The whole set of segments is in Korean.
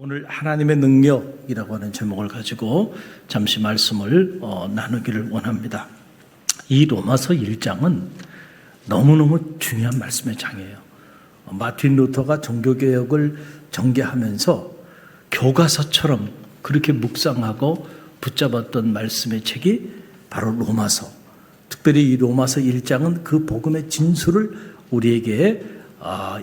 오늘 하나님의 능력이라고 하는 제목을 가지고 잠시 말씀을 나누기를 원합니다. 이 로마서 1장은 너무너무 중요한 말씀의 장이에요. 마틴 루터가 종교개혁을 전개하면서 교과서처럼 그렇게 묵상하고 붙잡았던 말씀의 책이 바로 로마서. 특별히 이 로마서 1장은 그 복음의 진수를 우리에게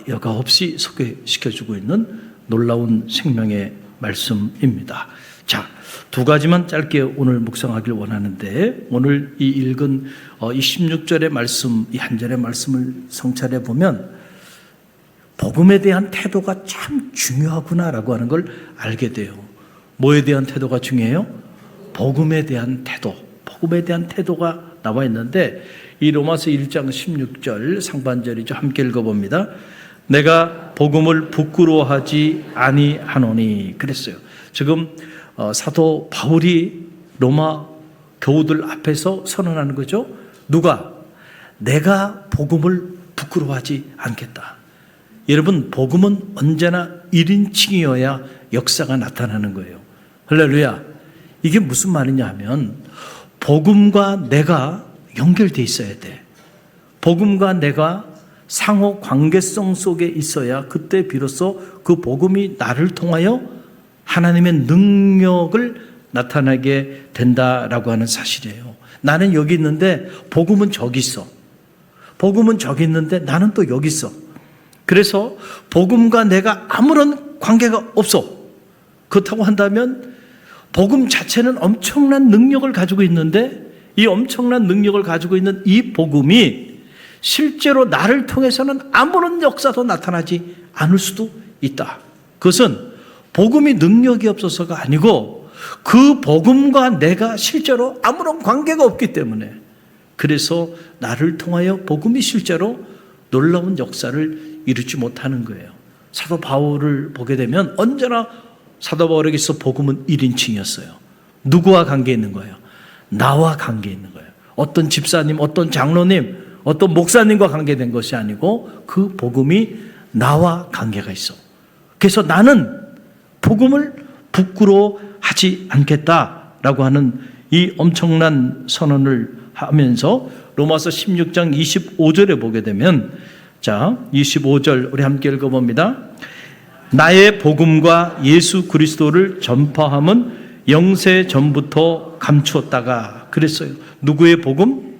여과 없이 소개시켜주고 있는 놀라운 생명의 말씀입니다. 자, 두 가지만 짧게 오늘 묵상하길 원하는데, 오늘 이 읽은 이 16절의 말씀, 이 한 절의 말씀을 성찰해 보면 복음에 대한 태도가 참 중요하구나라고 하는 걸 알게 돼요. 뭐에 대한 태도가 중요해요? 복음에 대한 태도. 복음에 대한 태도가 나와 있는데, 이 로마서 1장 16절 상반절이죠. 함께 읽어봅니다. 내가 복음을 부끄러워하지 아니하노니 그랬어요. 지금 사도 바울이 로마 교우들 앞에서 선언하는 거죠. 누가? 내가 복음을 부끄러워하지 않겠다. 여러분, 복음은 언제나 1인칭이어야 역사가 나타나는 거예요. 할렐루야. 이게 무슨 말이냐 하면 복음과 내가 연결돼 있어야 돼. 복음과 내가 상호 관계성 속에 있어야 그때 비로소 그 복음이 나를 통하여 하나님의 능력을 나타나게 된다라고 하는 사실이에요. 나는 여기 있는데 복음은 저기 있어. 복음은 저기 있는데 나는 또 여기 있어. 그래서 복음과 내가 아무런 관계가 없어. 그렇다고 한다면 복음 자체는 엄청난 능력을 가지고 있는데, 이 엄청난 능력을 가지고 있는 이 복음이 실제로 나를 통해서는 아무런 역사도 나타나지 않을 수도 있다. 그것은 복음이 능력이 없어서가 아니고 그 복음과 내가 실제로 아무런 관계가 없기 때문에, 그래서 나를 통하여 복음이 실제로 놀라운 역사를 이루지 못하는 거예요. 사도 바울을 보게 되면 언제나 사도 바울에게서 복음은 1인칭이었어요. 누구와 관계 있는 거예요? 나와 관계 있는 거예요. 어떤 집사님, 어떤 장로님, 어떤 목사님과 관계된 것이 아니고 그 복음이 나와 관계가 있어. 그래서 나는 복음을 부끄러워하지 않겠다라고 하는 이 엄청난 선언을 하면서 로마서 16장 25절에 보게 되면, 자, 25절 우리 함께 읽어봅니다. 나의 복음과 예수 그리스도를 전파함은 영세 전부터 감추었다가 그랬어요. 누구의 복음?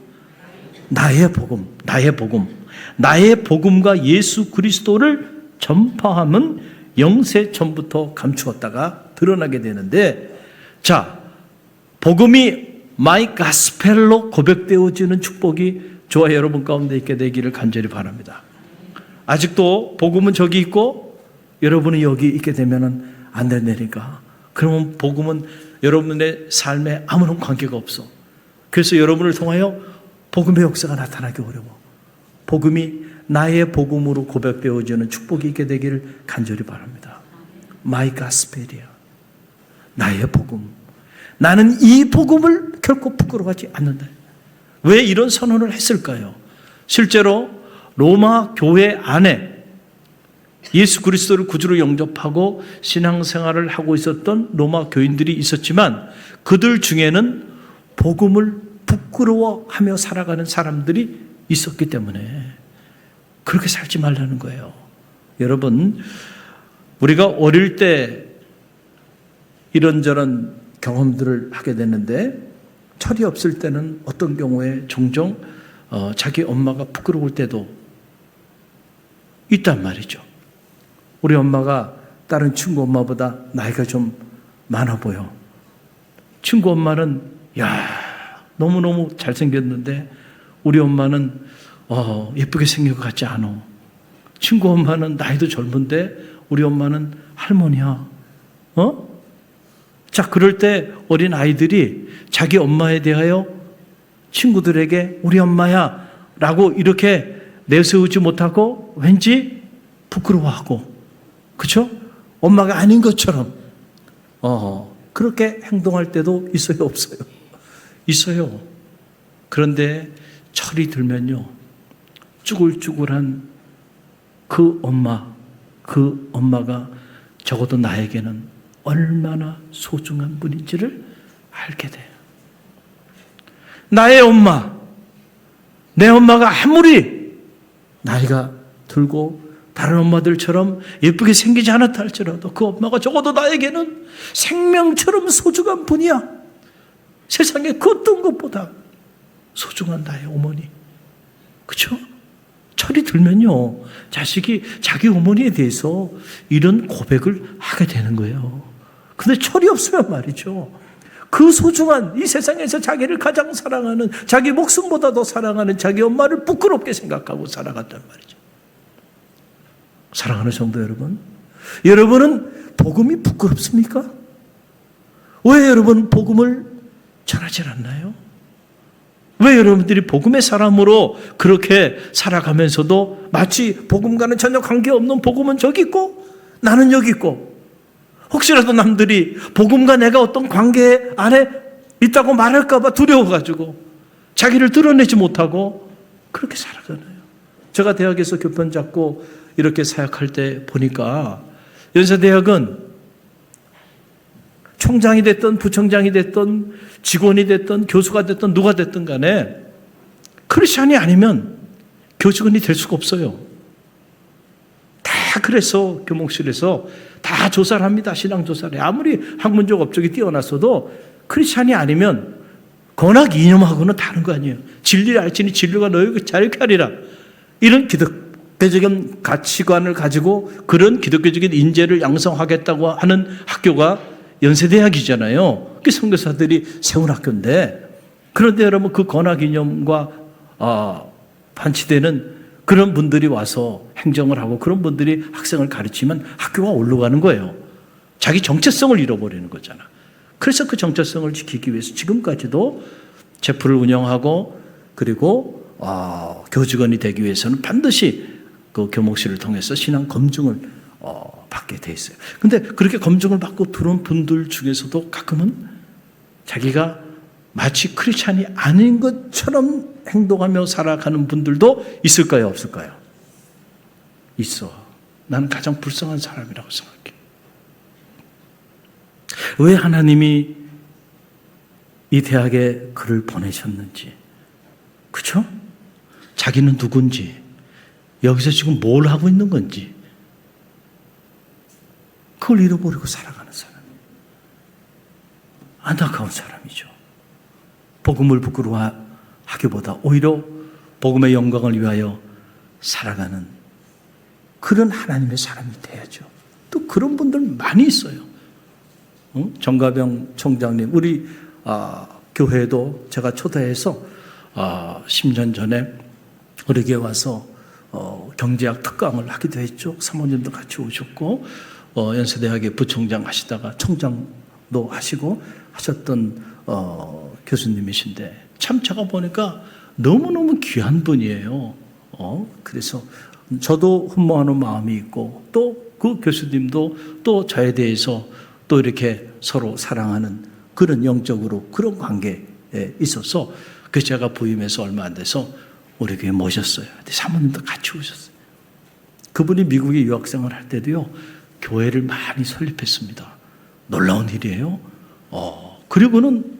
나의 복음, 나의 복음. 나의 복음과 예수 그리스도를 전파함은 영세 전부터 감추었다가 드러나게 되는데, 자, 복음이 마이 가스펠로 고백되어지는 축복이 저와 여러분 가운데 있게 되기를 간절히 바랍니다. 아직도 복음은 저기 있고 여러분이 여기 있게 되면 안 된다니까. 그러면 복음은 여러분의 삶에 아무런 관계가 없어. 그래서 여러분을 통하여 복음의 역사가 나타나기 어려워. 복음이 나의 복음으로 고백되어지는 축복이 있게 되기를 간절히 바랍니다. 마이 가스펠이야. 나의 복음. 나는 이 복음을 결코 부끄러워하지 않는다. 왜 이런 선언을 했을까요? 실제로 로마 교회 안에 예수 그리스도를 구주로 영접하고 신앙생활을 하고 있었던 로마 교인들이 있었지만, 그들 중에는 복음을 부끄러워하며 살아가는 사람들이 있었기 때문에 그렇게 살지 말라는 거예요. 여러분, 우리가 어릴 때 이런저런 경험들을 하게 되는데, 철이 없을 때는 어떤 경우에 종종 자기 엄마가 부끄러울 때도 있단 말이죠. 우리 엄마가 다른 친구 엄마보다 나이가 좀 많아 보여. 친구 엄마는 너무너무 잘생겼는데 우리 엄마는 예쁘게 생긴 것 같지 않아. 친구 엄마는 나이도 젊은데 우리 엄마는 할머니야. 자, 그럴 때 어린 아이들이 자기 엄마에 대하여 친구들에게 우리 엄마야 라고 이렇게 내세우지 못하고 왠지 부끄러워하고, 그렇죠? 엄마가 아닌 것처럼 그렇게 행동할 때도 있어요, 없어요? 있어요. 그런데 철이 들면요, 쭈글쭈글한 그 엄마가 적어도 나에게는 얼마나 소중한 분인지를 알게 돼요. 나의 엄마, 내 엄마가 아무리 나이가 들고 다른 엄마들처럼 예쁘게 생기지 않았다 할지라도 그 엄마가 적어도 나에게는 생명처럼 소중한 분이야. 세상에 그 어떤 것보다 소중한 나의 어머니. 그렇죠? 철이 들면요, 자식이 자기 어머니에 대해서 이런 고백을 하게 되는 거예요. 근데 철이 없으면 말이죠, 그 소중한 이 세상에서 자기를 가장 사랑하는, 자기 목숨보다 더 사랑하는 자기 엄마를 부끄럽게 생각하고 살아간단 말이죠. 사랑하는 성도 여러분, 여러분은 복음이 부끄럽습니까? 왜 여러분 복음을 전하지 않나요? 왜 여러분들이 복음의 사람으로 그렇게 살아가면서도 마치 복음과는 전혀 관계없는, 복음은 저기 있고 나는 여기 있고, 혹시라도 남들이 복음과 내가 어떤 관계 안에 있다고 말할까 봐 두려워가지고 자기를 드러내지 못하고 그렇게 살아가나요? 제가 대학에서 교편 잡고 이렇게 사역할 때 보니까 연세대학은 총장이 됐든 부총장이 됐든 직원이 됐든 교수가 됐든 누가 됐든 간에 크리스찬이 아니면 교직원이 될 수가 없어요. 다 그래서 교목실에서 다 조사를 합니다. 신앙 조사를. 아무리 학문적 업적이 뛰어났어도 크리스찬이 아니면 건학 이념하고는 다른 거 아니에요. 진리를 알지니 진리가 너희에게 자유케 하리라. 이런 기독교적인 가치관을 가지고 그런 기독교적인 인재를 양성하겠다고 하는 학교가 연세대학이잖아요. 그 선교사들이 세운 학교인데, 그런데 여러분 그 건학 이념과 반치되는 그런 분들이 와서 행정을 하고 그런 분들이 학생을 가르치면 학교가 올라가는 거예요. 자기 정체성을 잃어버리는 거잖아. 그래서 그 정체성을 지키기 위해서 지금까지도 제프를 운영하고 그리고 교직원이 되기 위해서는 반드시 그 교목실을 통해서 신앙 검증을 받게 돼 있어요. 근데 그렇게 검증을 받고 들어온 분들 중에서도 가끔은 자기가 마치 크리스찬이 아닌 것처럼 행동하며 살아가는 분들도 있을까요? 없을까요? 있어. 나는 가장 불쌍한 사람이라고 생각해. 왜 하나님이 이 대학에 그를 보내셨는지, 그렇죠? 자기는 누군지, 여기서 지금 뭘 하고 있는 건지, 그걸 잃어버리고 살아가는 사람. 안타까운 사람이죠. 복음을 부끄러워하기보다 오히려 복음의 영광을 위하여 살아가는 그런 하나님의 사람이 돼야죠. 또 그런 분들 많이 있어요. 정가병 총장님, 우리 교회도 제가 초대해서 10년 전에 우리 교회 와서 경제학 특강을 하기도 했죠. 사모님도 같이 오셨고 연세대학의 부총장 하시다가 총장도 하시고 하셨던 교수님이신데, 참 제가 보니까 너무너무 귀한 분이에요. 그래서 저도 흠모하는 마음이 있고 또 그 교수님도 또 저에 대해서 또 이렇게 서로 사랑하는 그런 영적으로 그런 관계에 있어서, 그래서 제가 부임해서 얼마 안 돼서 우리 교회 모셨어요. 사모님도 같이 오셨어요. 그분이 미국에 유학생을 할 때도요, 교회를 많이 설립했습니다. 놀라운 일이에요. 그리고는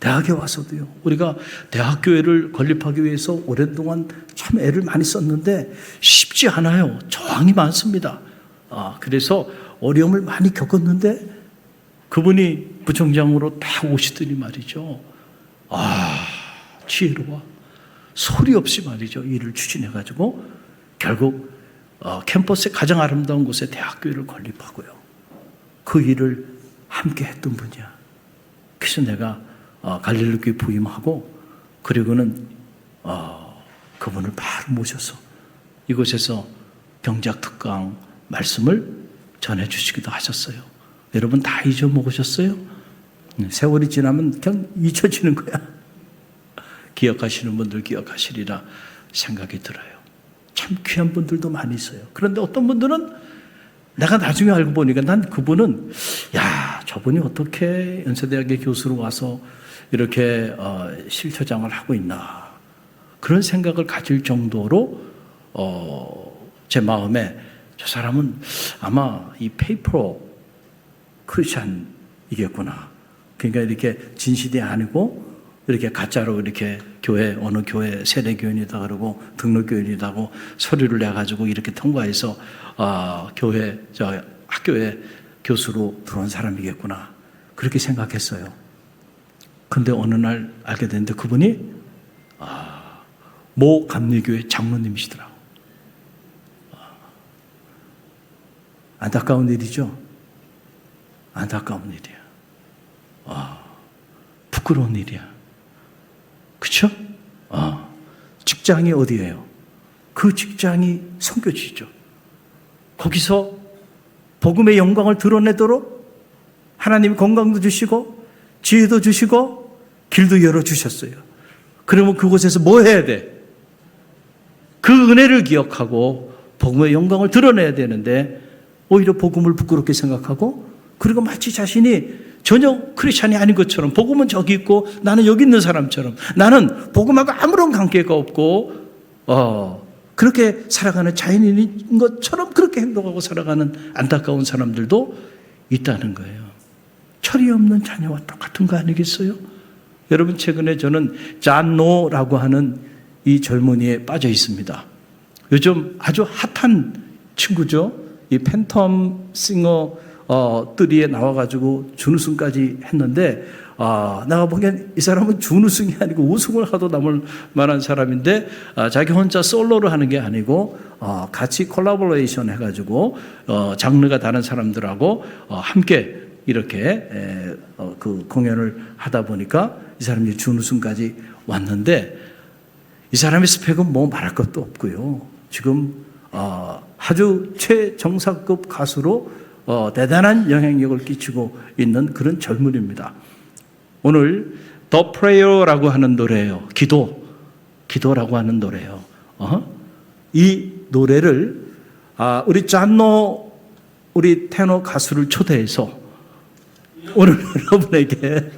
대학에 와서도요, 우리가 대학교회를 건립하기 위해서 오랫동안 참 애를 많이 썼는데 쉽지 않아요. 저항이 많습니다. 그래서 어려움을 많이 겪었는데 그분이 부총장으로 딱 오시더니 말이죠, 지혜로워. 소리 없이 말이죠, 일을 추진해가지고 결국 캠퍼스의 가장 아름다운 곳에 대학교회를 건립하고요. 그 일을 함께 했던 분이야. 그래서 내가 갈릴리교회 부임하고 그리고는 그분을 바로 모셔서 이곳에서 경제학 특강 말씀을 전해주시기도 하셨어요. 여러분 다 잊어먹으셨어요? 세월이 지나면 그냥 잊혀지는 거야. 기억하시는 분들 기억하시리라 생각이 들어요. 참 귀한 분들도 많이 있어요. 그런데 어떤 분들은 내가 나중에 알고 보니까 난 그분은, 저분이 어떻게 연세대학의 교수로 와서 이렇게 실처장을 하고 있나, 그런 생각을 가질 정도로 제 마음에 저 사람은 아마 이 페이퍼 크리스찬이겠구나. 그러니까 이렇게 진실이 아니고 이렇게 가짜로 이렇게 교회, 어느 교회 세례교인이다 그러고 등록교인이라고 서류를 내가지고 이렇게 통과해서 교회, 학교에 교수로 들어온 사람이겠구나. 그렇게 생각했어요. 근데 어느 날 알게 됐는데 그분이 모 감리교회 장로님이시더라고. 안타까운 일이죠. 안타까운 일이야. 부끄러운 일이야. 그쵸? 직장이 어디예요? 그 직장이 선교지죠. 거기서 복음의 영광을 드러내도록 하나님이 건강도 주시고 지혜도 주시고 길도 열어주셨어요. 그러면 그곳에서 뭐 해야 돼? 그 은혜를 기억하고 복음의 영광을 드러내야 되는데 오히려 복음을 부끄럽게 생각하고 그리고 마치 자신이 전혀 크리스찬이 아닌 것처럼 복음은 저기 있고 나는 여기 있는 사람처럼 나는 복음하고 아무런 관계가 없고 그렇게 살아가는 자연인인 것처럼 그렇게 행동하고 살아가는 안타까운 사람들도 있다는 거예요. 철이 없는 자녀와 똑같은 거 아니겠어요? 여러분 최근에 저는 잔노라고 하는 이 젊은이에 빠져 있습니다. 요즘 아주 핫한 친구죠. 이 팬텀 싱어들이 나와가지고 준우승까지 했는데 내가 보기엔 이 사람은 준우승이 아니고 우승을 하도 남을 만한 사람인데 자기 혼자 솔로로 하는 게 아니고 같이 콜라보레이션 해가지고 장르가 다른 사람들하고 함께 이렇게 그 공연을 하다 보니까 이 사람이 준우승까지 왔는데 이 사람의 스펙은 뭐 말할 것도 없고요. 지금 아주 최정상급 가수로 대단한 영향력을 끼치고 있는 그런 젊은입니다. 오늘 The Prayer라고 하는 노래예요. 기도라고 하는 노래예요. 이 노래를 우리 잔노 우리 테너 가수를 초대해서 오늘 여러분에게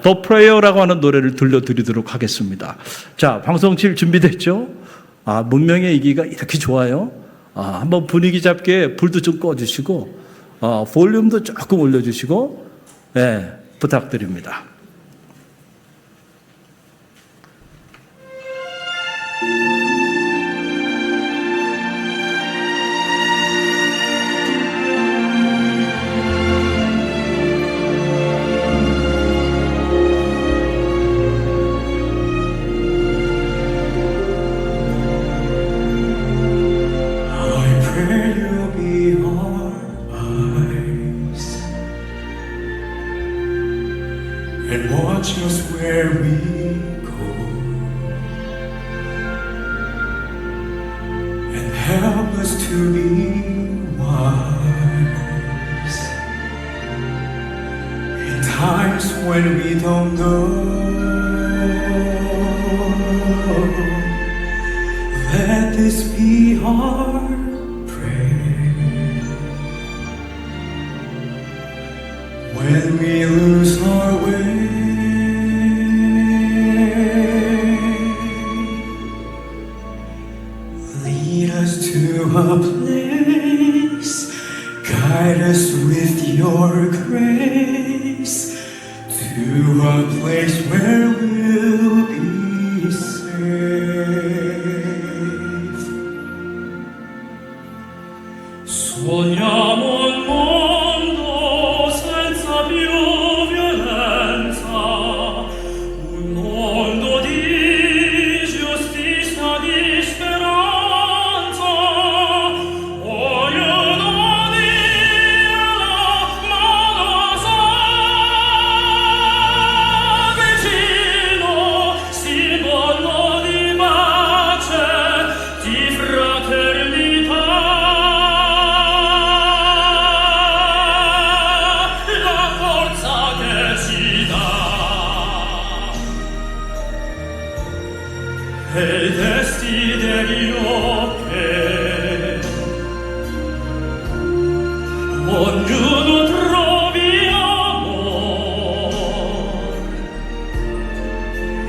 The Prayer라고 하는 노래를 들려드리도록 하겠습니다. 자, 방송실 준비됐죠? 문명의 이기가 이렇게 좋아요. 한번 분위기 잡게 불도 좀 꺼주시고 볼륨도 조금 올려주시고 부탁드립니다.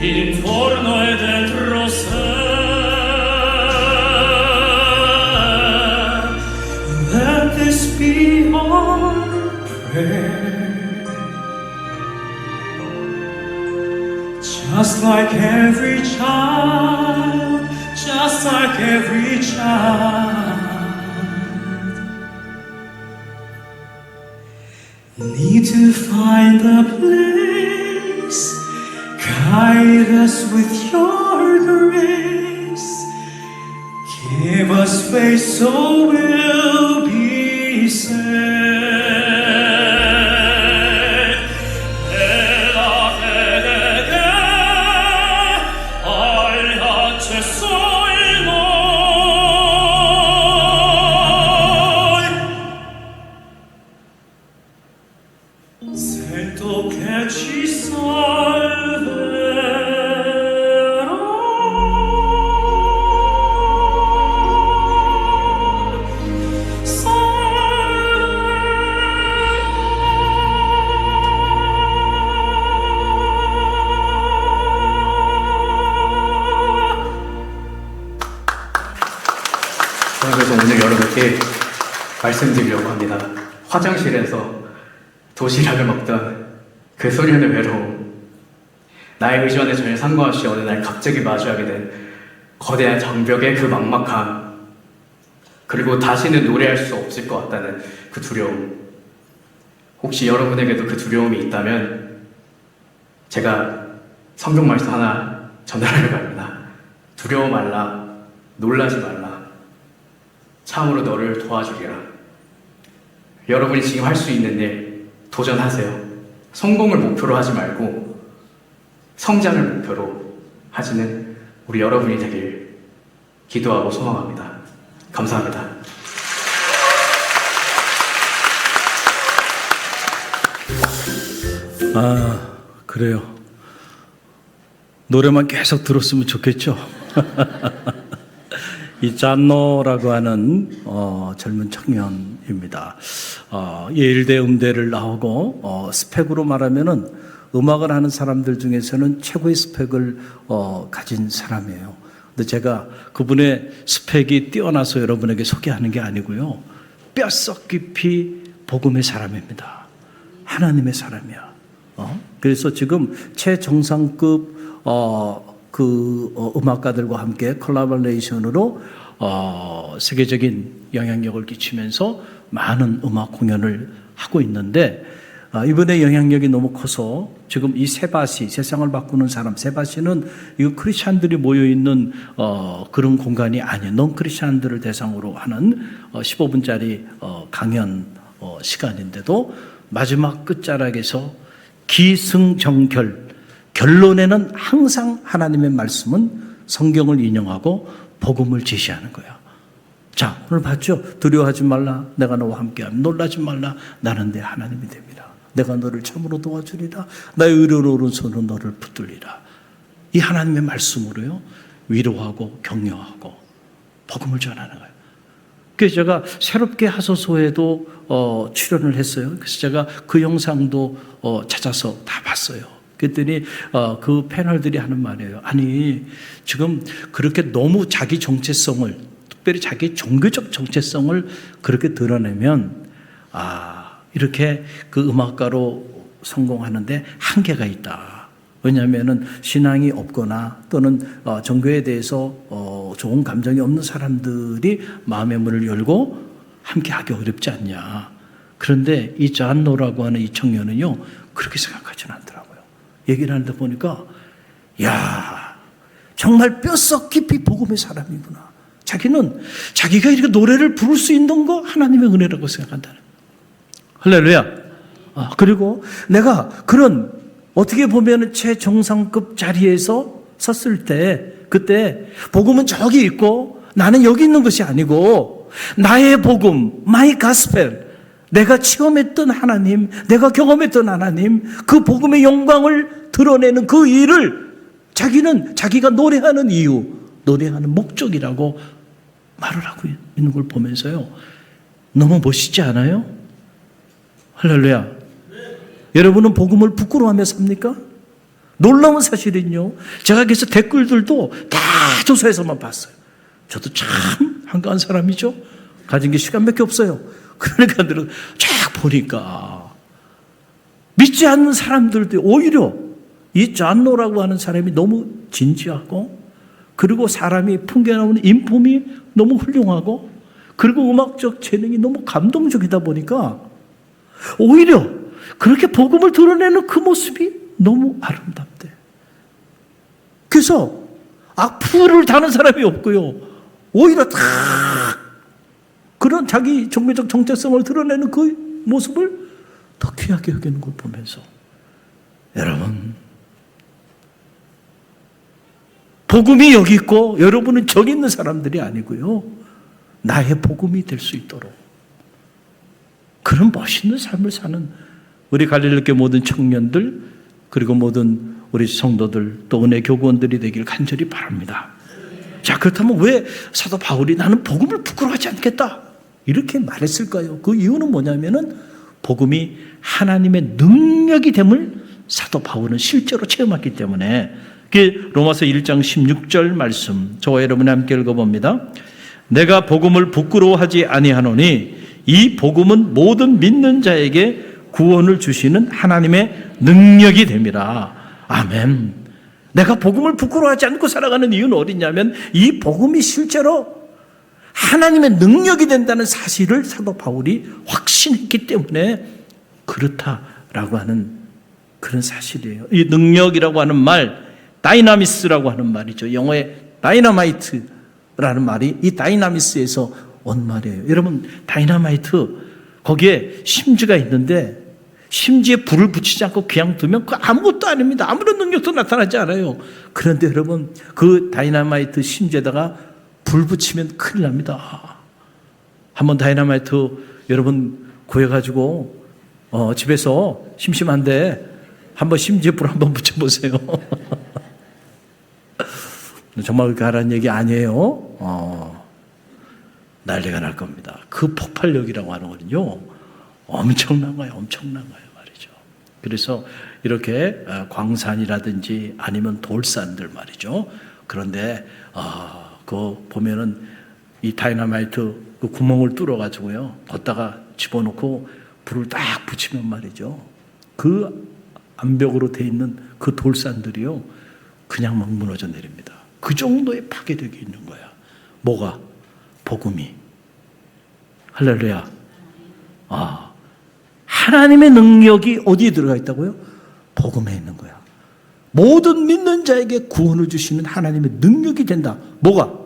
Intorno e dentro sé is beyond prayer. Just like every child, just like every child, need to find a place. Guide us with your grace. Give us faith so we'll be saved. Sento che ci 그래서 오늘 여러분께 말씀드리려고 합니다. 화장실에서 도시락을 먹던 그 소년의 외로움, 나의 의지와는 전혀 상관없이 어느 날 갑자기 마주하게 된 거대한 장벽의 그 막막함, 그리고 다시는 노래할 수 없을 것 같다는 그 두려움. 혹시 여러분에게도 그 두려움이 있다면 제가 성경 말씀 하나 전달하려고 합니다. 두려워 말라, 놀라지 말라, 참으로 너를 도와주리라. 여러분이 지금 할 수 있는 일 도전하세요. 성공을 목표로 하지 말고 성장을 목표로 하시는 우리 여러분이 되길 기도하고 소망합니다. 감사합니다. 그래요. 노래만 계속 들었으면 좋겠죠. 이 잔노라고 하는 젊은 청년입니다. 예일대 음대를 나오고 스펙으로 말하면은 음악을 하는 사람들 중에서는 최고의 스펙을 가진 사람이에요. 근데 제가 그분의 스펙이 뛰어나서 여러분에게 소개하는 게 아니고요, 뼛속 깊이 복음의 사람입니다. 하나님의 사람이야. 그래서 지금 최정상급 음악가들과 함께 콜라보레이션으로 세계적인 영향력을 끼치면서 많은 음악 공연을 하고 있는데, 이번에 영향력이 너무 커서 지금 이 세바시, 세상을 바꾸는 사람, 세바시는 이거 크리스찬들이 모여있는 그런 공간이 아니에요. 넌 크리스찬들을 대상으로 하는 15분짜리 강연 시간인데도 마지막 끝자락에서 기승전결, 결론에는 항상 하나님의 말씀은 성경을 인용하고 복음을 제시하는 거야. 자, 오늘 봤죠? 두려워하지 말라, 내가 너와 함께하며 놀라지 말라, 나는 내 하나님이 됩니다. 내가 너를 참으로 도와주리라, 나의 의로운 오른손으로 너를 붙들리라. 이 하나님의 말씀으로요, 위로하고 격려하고 복음을 전하는 거예요. 그래서 제가 새롭게 하소서에도 출연을 했어요. 그래서 제가 그 영상도 찾아서 다 봤어요. 그랬더니 그 패널들이 하는 말이에요. 아니, 지금 그렇게 너무 자기 정체성을, 특별히 자기 종교적 정체성을 그렇게 드러내면 이렇게 그 음악가로 성공하는데 한계가 있다. 왜냐하면은 신앙이 없거나 또는 종교에 대해서 좋은 감정이 없는 사람들이 마음의 문을 열고 함께하기 어렵지 않냐. 그런데 이 잔노라고 하는 이 청년은요, 그렇게 생각하지는 않더라고요. 얘기를 하는데 보니까, 야, 정말 뼛속 깊이 복음의 사람이구나. 자기는 자기가 이렇게 노래를 부를 수 있는 거 하나님의 은혜라고 생각한다는. 할렐루야. 그리고 내가 그런 어떻게 보면 최정상급 자리에서 섰을 때, 그때 복음은 저기 있고 나는 여기 있는 것이 아니고 나의 복음, 마이 가스펠, 내가 체험했던 하나님, 내가 경험했던 하나님, 그 복음의 영광을 드러내는 그 일을 자기는 자기가 노래하는 이유, 노래하는 목적이라고 말을 하고 있는 걸 보면서요, 너무 멋있지 않아요? 할렐루야. 여러분은 복음을 부끄러워하며 삽니까? 놀라운 사실은요, 제가 그래서 댓글들도 다 조사해서만 봤어요. 저도 참 한가한 사람이죠. 가진 게 시간밖에 없어요. 그러니까 쫙 보니까 믿지 않는 사람들도 오히려 이 잔노라고 하는 사람이 너무 진지하고, 그리고 사람이 풍겨나오는 인품이 너무 훌륭하고, 그리고 음악적 재능이 너무 감동적이다 보니까 오히려 그렇게 복음을 드러내는 그 모습이 너무 아름답대. 그래서 악플을 다는 사람이 없고요, 오히려 다 그런 자기 종교적 정체성을 드러내는 그 모습을 더 귀하게 여기는 걸 보면서, 여러분, 복음이 여기 있고 여러분은 저기 있는 사람들이 아니고요, 나의 복음이 될 수 있도록 그런 멋있는 삶을 사는 우리 갈릴리교회 모든 청년들, 그리고 모든 우리 성도들, 또 은혜 교구원들이 되길 간절히 바랍니다. 자, 그렇다면 왜 사도 바울이 나는 복음을 부끄러워하지 않겠다 이렇게 말했을까요? 그 이유는 뭐냐면은 복음이 하나님의 능력이 됨을 사도 바울은 실제로 체험했기 때문에. 로마서 1장 16절 말씀, 저와 여러분이 함께 읽어봅니다. 내가 복음을 부끄러워하지 아니하노니 이 복음은 모든 믿는 자에게 구원을 주시는 하나님의 능력이 됨이라. 아멘. 내가 복음을 부끄러워하지 않고 살아가는 이유는 어디냐면 이 복음이 실제로 하나님의 능력이 된다는 사실을 사도 바울이 확신했기 때문에 그렇다라고 하는 그런 사실이에요. 이 능력이라고 하는 말, 다이나미스라고 하는 말이죠. 영어의 다이너마이트라는 말이 이 다이나미스에서 온 말이에요. 여러분, 다이너마이트 거기에 심지가 있는데 심지에 불을 붙이지 않고 그냥 두면 그 아무것도 아닙니다. 아무런 능력도 나타나지 않아요. 그런데 여러분, 그 다이너마이트 심지에다가 불 붙이면 큰일 납니다. 한번 다이너마이트 여러분 구해가지고 집에서 심심한데 한번 심지에 불 한번 붙여보세요. 정말 그렇게 하라는 얘기 아니에요. 난리가 날 겁니다. 그 폭발력이라고 하는 거는요, 엄청난 거예요. 엄청난 거예요 말이죠. 그래서 이렇게 광산이라든지 아니면 돌산들 말이죠. 그런데 그 보면은 이 다이너마이트 그 구멍을 뚫어가지고요, 걷다가 집어넣고 불을 딱 붙이면 말이죠, 그 암벽으로 돼 있는 그 돌산들이요 그냥 막 무너져 내립니다. 그 정도의 파괴력이 있는 거야. 뭐가? 복음이. 할렐루야. 하나님의 능력이 어디에 들어가 있다고요? 복음에 있는 거야. 모든 믿는 자에게 구원을 주시는 하나님의 능력이 된다. 뭐가?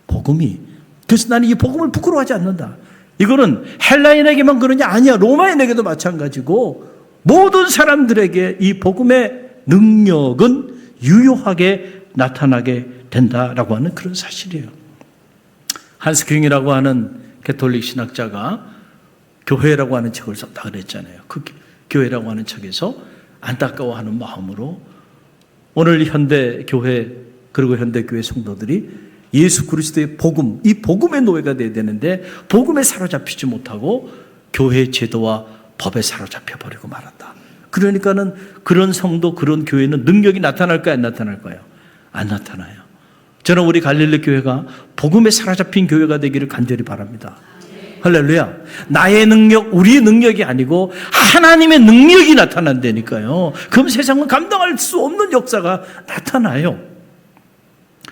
복음이. 그래서 나는 이 복음을 부끄러워하지 않는다. 이거는 헬라인에게만 그러냐? 아니야. 로마인에게도 마찬가지고 모든 사람들에게 이 복음의 능력은 유효하게 나타나게 된다라고 하는 그런 사실이에요. 한스 킹이라고 하는 개톨릭 신학자가 교회라고 하는 책을 썼다 그랬잖아요. 그 교회라고 하는 책에서 안타까워하는 마음으로 오늘 현대 교회 그리고 현대 교회 성도들이 예수 그리스도의 복음, 이 복음의 노예가 돼야 되는데 복음에 사로잡히지 못하고 교회 제도와 법에 사로잡혀 버리고 말한다. 그러니까는 그런 성도, 그런 교회는 능력이 나타날까요? 안 나타날까요? 안 나타나요. 저는 우리 갈릴리 교회가 복음에 사로잡힌 교회가 되기를 간절히 바랍니다. 할렐루야. 나의 능력, 우리의 능력이 아니고 하나님의 능력이 나타난다니까요. 그럼 세상은 감당할 수 없는 역사가 나타나요.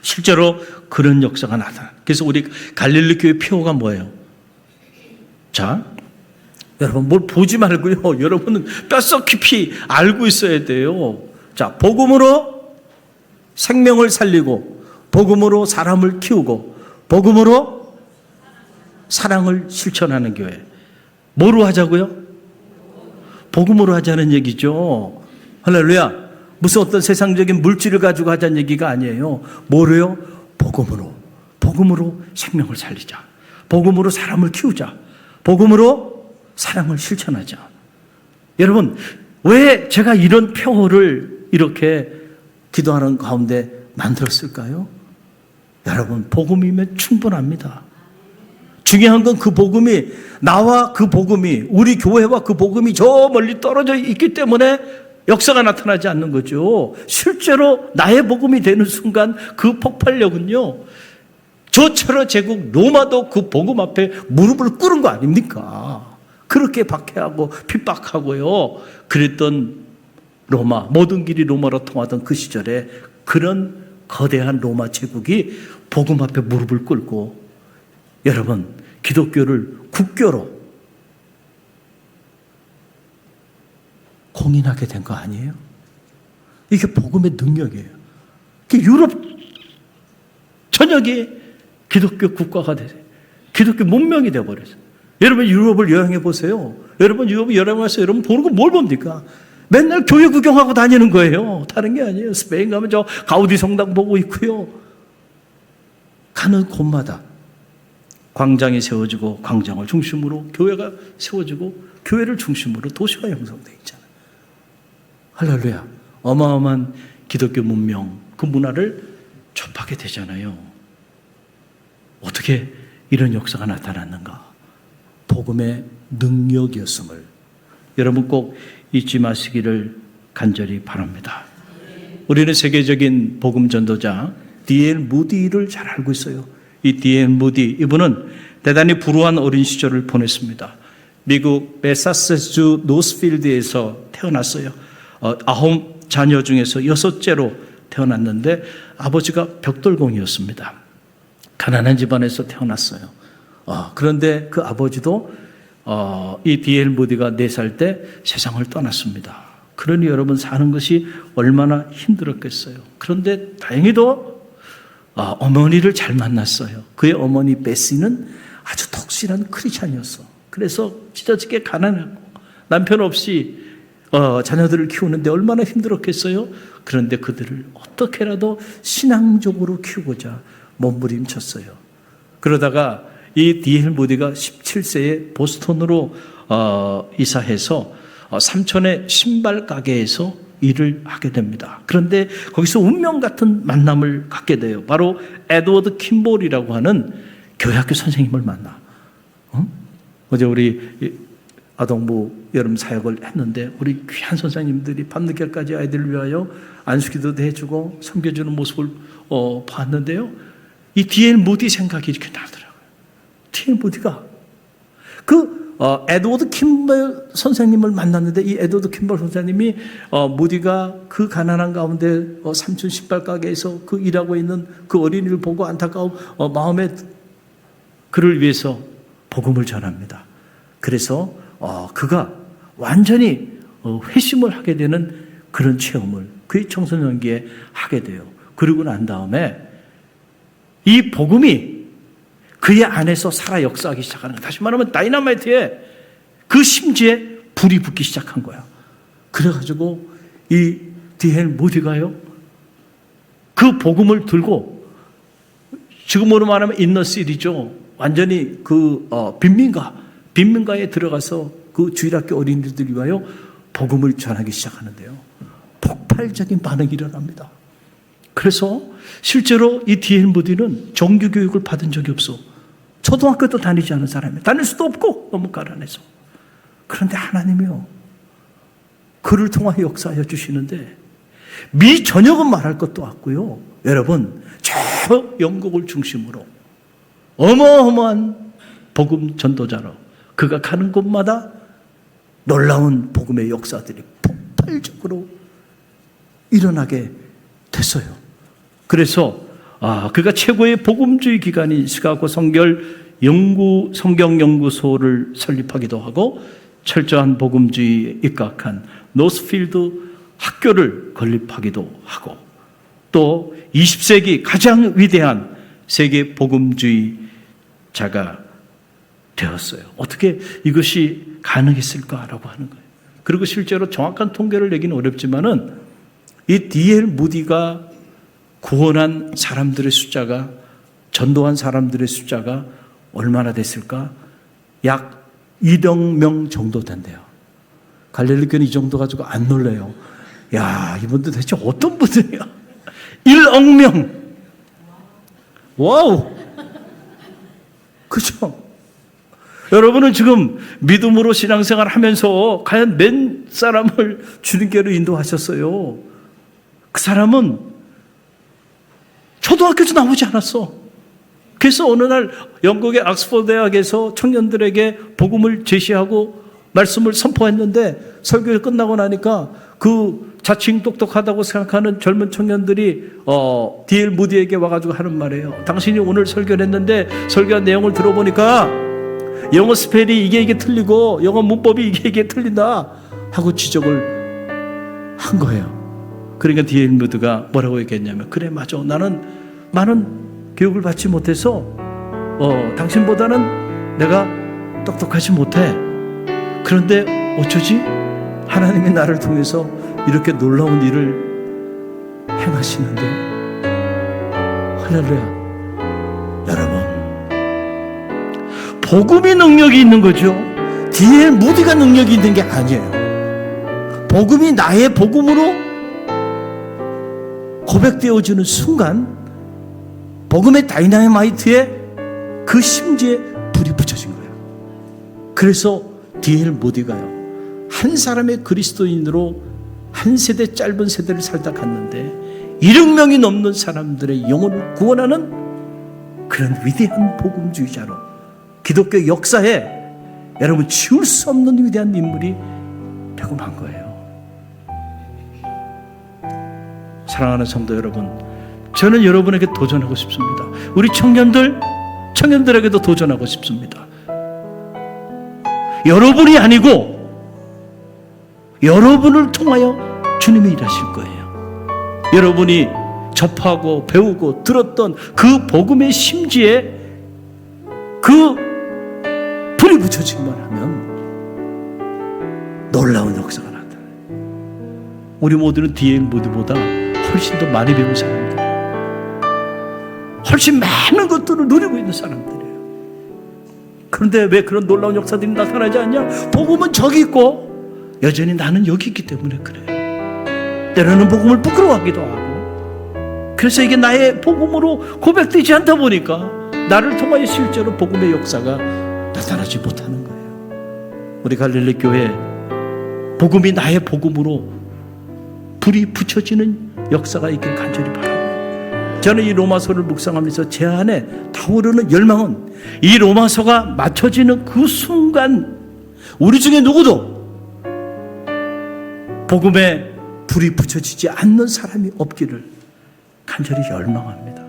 실제로 그런 역사가 나타나요. 그래서 우리 갈릴리 교회 표어가 뭐예요? 자, 여러분 뭘 보지 말고요, 여러분은 뼛속 깊이 알고 있어야 돼요. 자, 복음으로 생명을 살리고, 복음으로 사람을 키우고, 복음으로 사랑을 실천하는 교회. 뭐로 하자고요? 복음으로 하자는 얘기죠. 할렐루야. 무슨 어떤 세상적인 물질을 가지고 하자는 얘기가 아니에요. 뭐로요? 복음으로. 복음으로 생명을 살리자. 복음으로 사람을 키우자. 복음으로 사랑을 실천하자. 여러분, 왜 제가 이런 표어를 이렇게 기도하는 가운데 만들었을까요? 여러분, 복음이면 충분합니다. 중요한 건 그 복음이, 나와 그 복음이, 우리 교회와 그 복음이 저 멀리 떨어져 있기 때문에 역사가 나타나지 않는 거죠. 실제로 나의 복음이 되는 순간 그 폭발력은요, 저 철러 제국 로마도 그 복음 앞에 무릎을 꿇은 거 아닙니까? 그렇게 박해하고 핍박하고요. 그랬던 로마, 모든 길이 로마로 통하던 그 시절에 그런 거대한 로마 제국이 복음 앞에 무릎을 꿇고 여러분 기독교를 국교로 공인하게 된 거 아니에요? 이게 복음의 능력이에요. 유럽 전역이 기독교 국가가 되세요. 기독교 문명이 되어버렸어요. 여러분 유럽을 여행해 보세요. 여러분 유럽을 여행해서 여러분 보는 거 뭘 봅니까? 맨날 교회 구경하고 다니는 거예요. 다른 게 아니에요. 스페인 가면 저 가우디 성당 보고 있고요. 가는 곳마다 광장이 세워지고 광장을 중심으로 교회가 세워지고 교회를 중심으로 도시가 형성되어 있잖아요. 할렐루야. 어마어마한 기독교 문명, 그 문화를 접하게 되잖아요. 어떻게 이런 역사가 나타났는가? 복음의 능력이었음을 여러분 꼭 잊지 마시기를 간절히 바랍니다. 우리는 세계적인 복음 전도자 D.L. 무디를 잘 알고 있어요. 이 D.L. 무디, 이분은 대단히 불우한 어린 시절을 보냈습니다. 미국 매사추세츠 노스필드에서 태어났어요. 9 자녀 중에서 6째로 태어났는데 아버지가 벽돌공이었습니다. 가난한 집안에서 태어났어요. 그런데 그 아버지도 이 D.L. 무디가 4살 때 세상을 떠났습니다. 그러니 여러분 사는 것이 얼마나 힘들었겠어요. 그런데 다행히도 어머니를 잘 만났어요. 그의 어머니 베시는 아주 덕실한 크리스찬이었어. 그래서 찢어지게 가난하고 남편 없이 자녀들을 키우는데 얼마나 힘들었겠어요. 그런데 그들을 어떻게라도 신앙적으로 키우고자 몸부림쳤어요. 그러다가 이 D.L. 무디가 17세에 보스턴으로 이사해서 삼촌의 신발 가게에서 일을 하게 됩니다. 그런데 거기서 운명 같은 만남을 갖게 돼요. 바로 에드워드 킴볼이라고 하는 교회학교 선생님을 만나. 어제 우리 아동부 여름 사역을 했는데 우리 귀한 선생님들이 밤늦게까지 아이들을 위하여 안수기도도 해주고 섬겨주는 모습을 봤는데요. 이 D.L. 무디 생각이 이렇게 나더라고요. D.L. 무디가 에드워드 킴볼 선생님을 만났는데 이 에드워드 킴볼 선생님이 무디가 그 가난한 가운데 삼촌 신발 가게에서 그 일하고 있는 그 어린이를 보고 안타까운 마음에 그를 위해서 복음을 전합니다. 그래서 그가 완전히 회심을 하게 되는 그런 체험을 그의 청소년기에 하게 돼요. 그러고 난 다음에 이 복음이 그의 안에서 살아 역사하기 시작하는 거야. 다시 말하면 다이너마이트에 그 심지에 불이 붙기 시작한 거야. 그래가지고 이 D.L. 무디가요 그 복음을 들고 지금으로 말하면 인너시티죠. 완전히 그 빈민가에 들어가서 그 주일학교 어린이들을 위하여 복음을 전하기 시작하는데요. 폭발적인 반응이 일어납니다. 그래서 실제로 이 D.L. 무디는 정규교육을 받은 적이 없어. 초등학교도 다니지 않은 사람이에요. 다닐 수도 없고 너무 가난해서. 그런데 하나님이요 그를 통하여 역사하여 주시는데 미 전역은 말할 것도 없고요. 여러분 저 영국을 중심으로 어마어마한 복음 전도자로 그가 가는 곳마다 놀라운 복음의 역사들이 폭발적으로 일어나게 됐어요. 그래서 그가 최고의 복음주의 기관인 시카고 성경 연구소를 설립하기도 하고 철저한 복음주의에 입각한 노스필드 학교를 건립하기도 하고 또 20세기 가장 위대한 세계 복음주의자가 되었어요. 어떻게 이것이 가능했을까라고 하는 거예요. 그리고 실제로 정확한 통계를 내기는 어렵지만은 이 D.L. 무디가 구원한 사람들의 숫자가 전도한 사람들의 숫자가 얼마나 됐을까? 약 2억 명 정도 된대요. 갈릴리 교는 이 정도 가지고 안 놀래요. 야, 이분들 대체 어떤 분들이야? 1억 명. 와우. 그죠? 여러분은 지금 믿음으로 신앙생활 하면서 과연 몇 사람을 주님께로 인도하셨어요? 그 사람은 초등학교도 나오지 않았어. 그래서 어느 날 영국의 옥스퍼드 대학에서 청년들에게 복음을 제시하고 말씀을 선포했는데 설교가 끝나고 나니까 그 자칭 똑똑하다고 생각하는 젊은 청년들이 D.L. 무디에게 와가지고 하는 말이에요. 당신이 오늘 설교를 했는데 설교한 내용을 들어보니까 영어 스펠이 이게 틀리고 영어 문법이 이게 틀린다 하고 지적을 한 거예요. 그러니까 D.L. 무디가 뭐라고 얘기했냐면, 그래 맞아, 나는 많은 교육을 받지 못해서 당신보다는 내가 똑똑하지 못해. 그런데 어쩌지? 하나님이 나를 통해서 이렇게 놀라운 일을 행하시는데. 할렐루야. 여러분, 복음이 능력이 있는 거죠. D.L. 무디가 능력이 있는 게 아니에요. 복음이 나의 복음으로 고백되어지는 순간 복음의 다이나마이트에 그 심지에 불이 붙여진 거예요. 그래서 D.L. 무디가요, 한 사람의 그리스도인으로 한 세대, 짧은 세대를 살다 갔는데 1억 명이 넘는 사람들의 영혼을 구원하는 그런 위대한 복음주의자로 기독교 역사에 여러분 지울 수 없는 위대한 인물이 되고 만 거예요. 사랑하는 성도 여러분, 저는 여러분에게 도전하고 싶습니다. 우리 청년들에게도 도전하고 싶습니다. 여러분이 아니고 여러분을 통하여 주님이 일하실 거예요. 여러분이 접하고 배우고 들었던 그 복음의 심지에 그 불이 붙여지기만 하면 놀라운 역사가 나타나요. 우리 모두는 D.L. 무디보다 훨씬 더 많이 배운 사람들이에요. 훨씬 많은 것들을 누리고 있는 사람들이에요. 그런데 왜 그런 놀라운 역사들이 나타나지 않냐? 복음은 저기 있고 여전히 나는 여기 있기 때문에 그래요. 때로는 복음을 부끄러워하기도 하고, 그래서 이게 나의 복음으로 고백되지 않다 보니까 나를 통하여 실제로 복음의 역사가 나타나지 못하는 거예요. 우리 갈릴리 교회 복음이 나의 복음으로 불이 붙여지는 역사가 있길 간절히 바라고요. 저는 이 로마서를 묵상하면서 제 안에 타오르는 열망은 이 로마서가 맞춰지는 그 순간 우리 중에 누구도 복음에 불이 붙여지지 않는 사람이 없기를 간절히 열망합니다.